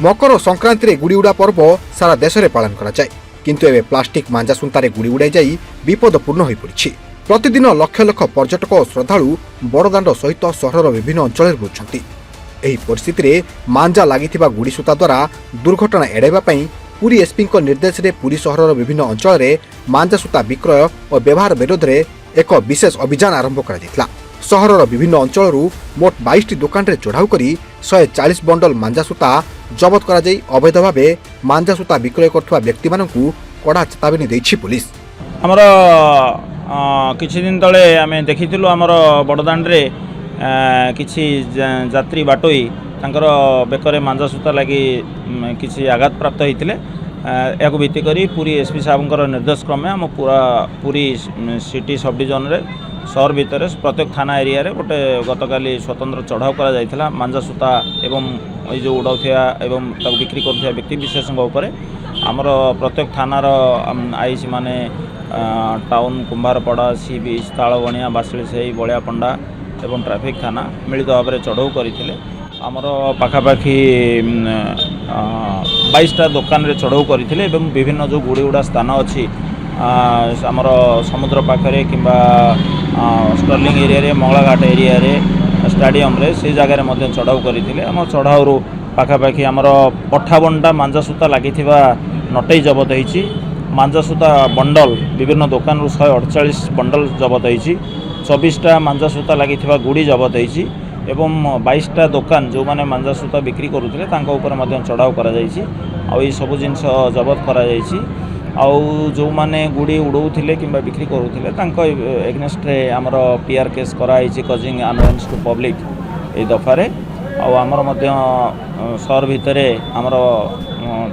मकर संक्रांति गुड़ी उड़ा पर्व सारा देश में पालन कराए किंतु एवं प्लास्टिक मांजा सुंतारे गुड़ी उड़ाई जाई विपदपूर्ण हो पड़ी। प्रतिदिन लक्ष लक्ष पर्यटक और श्रद्धालु बड़दाण्ड सहित सहर विभिन्न अंचल बुलुंट। एही परिस्थिति रे मांजा लागिथिबा गुड़ी सूता द्वारा दुर्घटना एड़ाइबा पई पुरी एसपी निर्देश रे पुरी सहर विभिन्न अंचल रे मांजा सूता विक्रय और व्यवहार विरोध रे एक विशेष अभियान आरंभ करा दिथला। सहरर विभिन्न अंचलरू मोट 22 दुकान रे चढ़ाऊ करी 140 बंडल मांजा सूता जबत करा जाई अवैध भावे मांजा सूता विक्रय करथुवा व्यक्ति मानकू कड़ा चेतावनी दैछि पुलिस। हमर किछि दिन तले आमे देखिथिलु हमर बड़दाण्ड रे किछि यात्री बाटोई तांकर बेकरे मांजा सूता लगी किछि आघात प्राप्त होइतिले। या भित्ति करी पूरी एसपी साहबंकर निर्देश क्रमे हम पूरी सिटी सब डिविजन रे सहर भितर प्रत्येक थाना एरिया रे गोटे गतकाली स्वतंत्र चढ़ाऊ करा जाइथिला मांजा सूता एवं ये जो उड़ाउथिया एवं ताको बिक्री करथिया व्यक्ति विशेषज्ञ उपरे आमर प्रत्येक थानार आईसी माने टाउन कुंभारपड़ा सी बीच तालबणिया बासिलसेई बलियापंडा एवं ट्रैफिक थाना मिलित भाव में चढ़ाऊ करथिले। आमर पाखापाखि 22टा दुकान रे चढ़ाऊ करथिले एवं विभिन्न जो गुड़ी उड़ा स्थान अच्छी आमर समुद्र पाखरे किंबा स्टर्लिंग एरिया रे मंगलाघाट एरिया रे स्टाडियम रे से जगह रे चढ़ाऊ करथिले। आम चढ़ाऊ पाखापाखि आमर 58टा मांजा सूता लागिथिबा नटई जबत होईछि। मांजा सूता बंडल विभिन्न दुकान 148 बंडल जबत होईछि। 24टा मांजा सूता लागिथिबा गुड़ी जबत होईछि एवं 22टा दुकान जो माने मांजा सूता बिक्री करुथिले तांको ऊपर मध्य चढ़ाऊ करा जाईछि। आ ई सब जिंस जबत करा जाईछि। आउ जो माने गुड़ी उड़ौथिले किंबा बिक्री करुथिले तांको एगनेस्ट रे हमर पीआर केस करा आईछि कॉजिंग अनवेंस टू पब्लिक ए दफारे। आउ हमर मध्य सहर भितरे हमर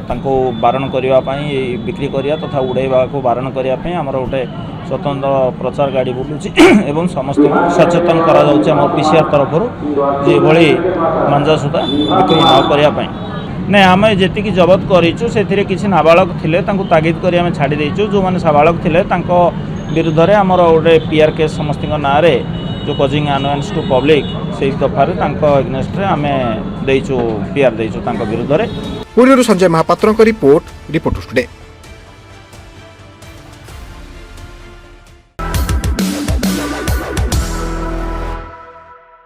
तांको बारण करिवा पई बिक्री करिया तथा उड़ाइबा को बारण करिया पई हमर गोटे स्वतंत्र प्रचार गाड़ी बुलुची एवं समस्त सचेतन करा जाउछि हमर पीसीआर तरफरु जे भली मांजा सूता बिक्री न करिया पई। नै आमे जेतिकी जबत करिछु सेथिरे किछि नाबालक थिले तांको तागिद करी आमे छाडी दैछु। जो माने साबालक थिले तांको विरुद्ध रे हमर गोटे पीआर केस समस्तिक नारे जो कॉजिंग अनवेंस टू पब्लिक से दफारे तांको एगनेस्ट रे आमे दैछु पीआर दैछु तांको विरुद्ध रे। पुरीरू संजय महापात्रଙ୍କ रिपोर्ट टुडे।